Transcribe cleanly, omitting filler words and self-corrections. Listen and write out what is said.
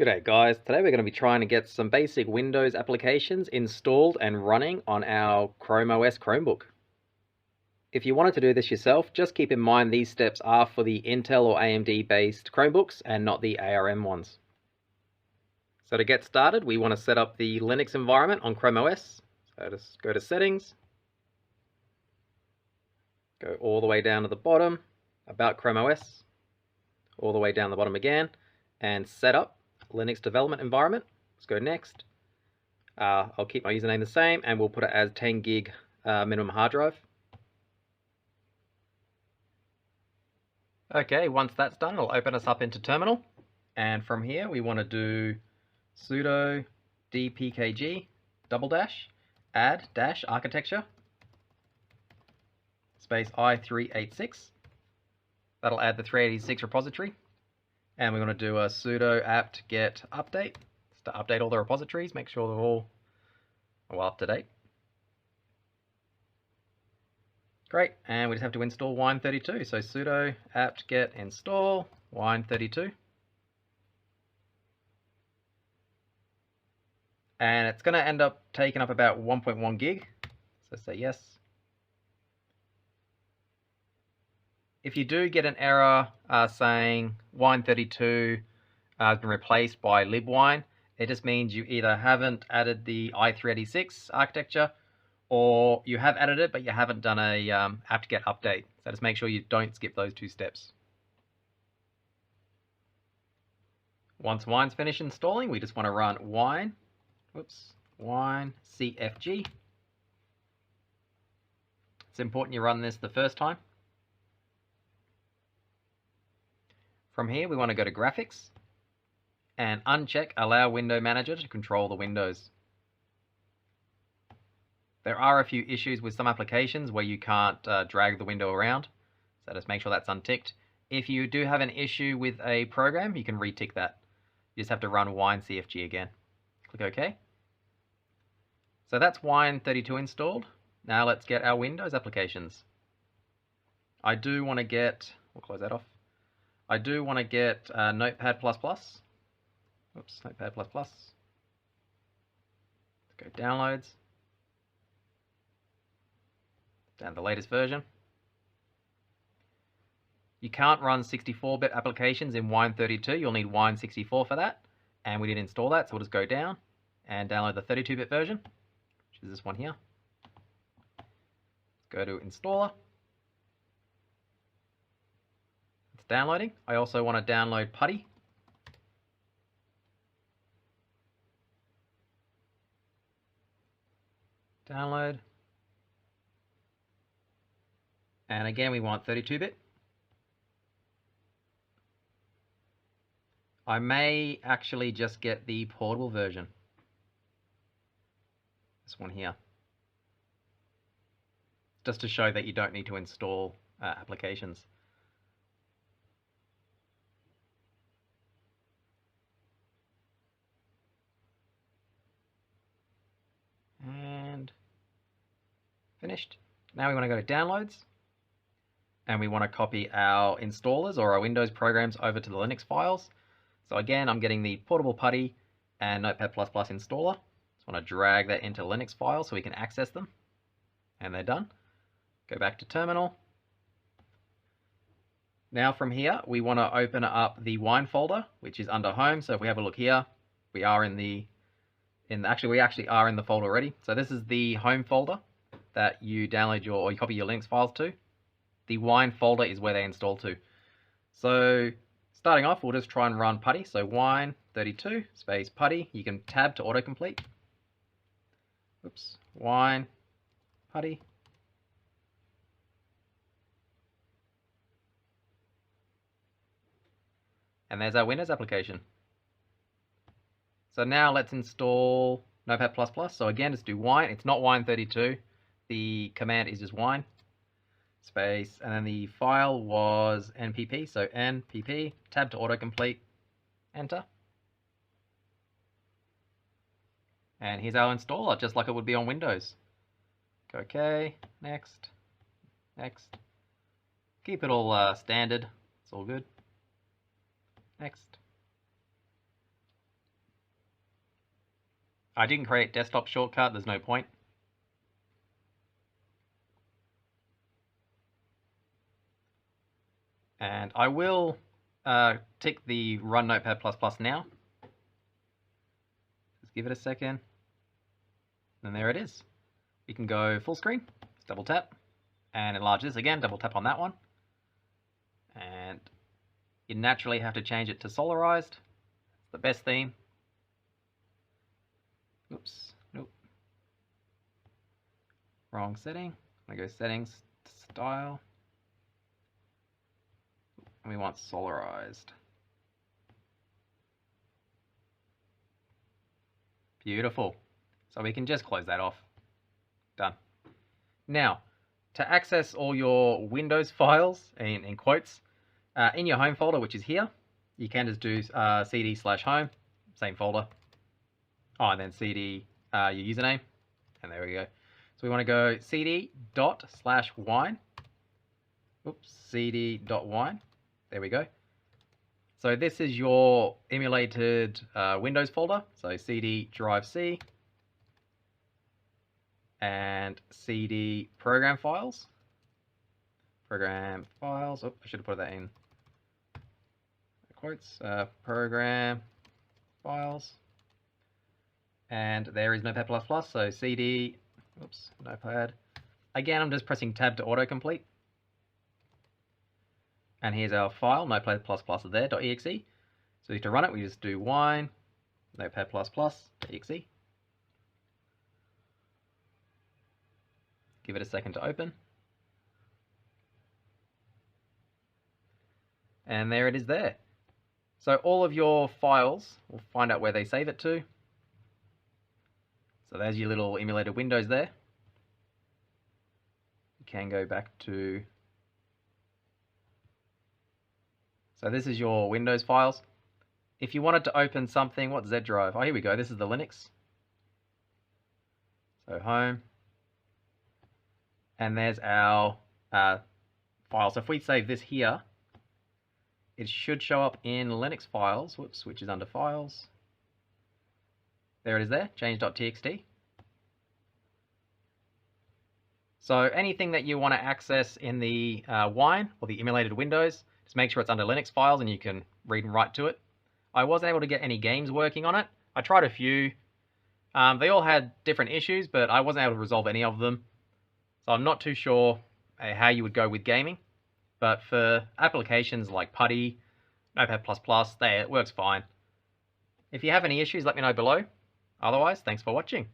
G'day guys, today we're going to be trying to get some basic Windows applications installed and running on our ChromeOS Chromebook. If you wanted to do this yourself, just keep in mind these steps are for the Intel or AMD based Chromebooks and not the ARM ones. So to get started, we want to set up the Linux environment on ChromeOS. So just go to Settings, go all the way down to the bottom, About ChromeOS, all the way down the bottom again, and Set Up Linux development environment. Let's go next. I'll keep my username the same and we'll put it as 10 gig minimum hard drive. Okay, once that's done, it'll open us up into terminal, and from here we want to do sudo dpkg add architecture space i386. That'll add the 386 repository. And we're going to do a sudo apt get update just to update all the repositories, make sure they're all well up to date. Great, and we just have to install wine32. So sudo apt get install wine32. And it's going to end up taking up about 1.1 gig. So say yes. If you do get an error saying wine32 has been replaced by libwine, it just means you either haven't added the i386 architecture, or you have added it but you haven't done a apt-get update. So just make sure you don't skip those two steps. Once wine's finished installing, we just want to run wine cfg. It's important you run this the first time. From here, we want to go to Graphics and uncheck Allow Window Manager to control the windows. There are a few issues with some applications where you can't drag the window around, so just make sure that's unticked. If you do have an issue with a program, you can retick that. You just have to run Wine CFG again. Click OK. So that's Wine32 installed. Now let's get our Windows applications. I do want to get, we'll close that off. I do want to get Notepad++. Notepad++. Let's go Downloads. Down the latest version. You can't run 64-bit applications in Wine32. You'll need Wine64 for that. And we didn't install that, so we'll just go down and download the 32-bit version, which is this one here. Go to Installer. Downloading. I also want to download Putty. Download. And again, we want 32-bit. I may actually just get the portable version. This one here. Just to show that you don't need to install applications. And finished. Now we want to go to Downloads, and we want to copy our installers or our Windows programs over to the Linux files. So again, I'm getting the portable Putty and Notepad++ installer. Just want to drag that into Linux files so we can access them, and they're done. Go back to Terminal. Now from here, we want to open up the Wine folder, which is under Home. So if we have a look here, we are in the we actually are in the folder already. So this is the home folder that you download or you copy your Linux files to. The Wine folder is where they install to. So starting off, we'll just try and run Putty. So Wine32 space Putty. You can tab to autocomplete. Wine Putty. And there's our Windows application. So now let's install Notepad++. So again, just do wine. It's not wine32. The command is just wine space, and then the file was npp. So npp, tab to autocomplete, enter. And here's our installer, just like it would be on Windows. Go OK, next, next. Keep it all standard. It's all good. Next. I didn't create desktop shortcut, there's no point. And I will tick the Run Notepad++ now. Just give it a second. And there it is. We can go full screen, double tap, and enlarge this again, double tap on that one. And you naturally have to change it to solarized. It's the best theme. Oops, nope. Wrong setting. I'm gonna go settings, style. And we want solarized. Beautiful. So we can just close that off. Done. Now, to access all your Windows files, in quotes, in your home folder, which is here, you can just do cd/home, same folder. Oh, and then cd your username, and there we go. So we want to go cd./wine. Oops, cd.wine. There we go. So this is your emulated Windows folder. So cd drive C and cd program files. Program files. Oh, I should have put that in quotes. Program files. And there is Notepad++. So cd. Oops, Notepad. Again, I'm just pressing tab to autocomplete. And here's our file, Notepad++ there, .exe. So to run it, we just do wine, Notepad++.exe. Give it a second to open. And there it is there. So all of your files, we'll find out where they save it to. So there's your little emulated Windows there. You can go back to... So this is your Windows files. If you wanted to open something, what Z drive? Oh, here we go. This is the Linux. So home. And there's our file. So if we save this here, it should show up in Linux files. Whoops, which is under files. There it is there, change.txt. So anything that you want to access in the Wine or the emulated Windows, just make sure it's under Linux files and you can read and write to it. I wasn't able to get any games working on it. I tried a few. They all had different issues, but I wasn't able to resolve any of them. So I'm not too sure how you would go with gaming. But for applications like Putty, Notepad++, it works fine. If you have any issues, let me know below. Otherwise, thanks for watching.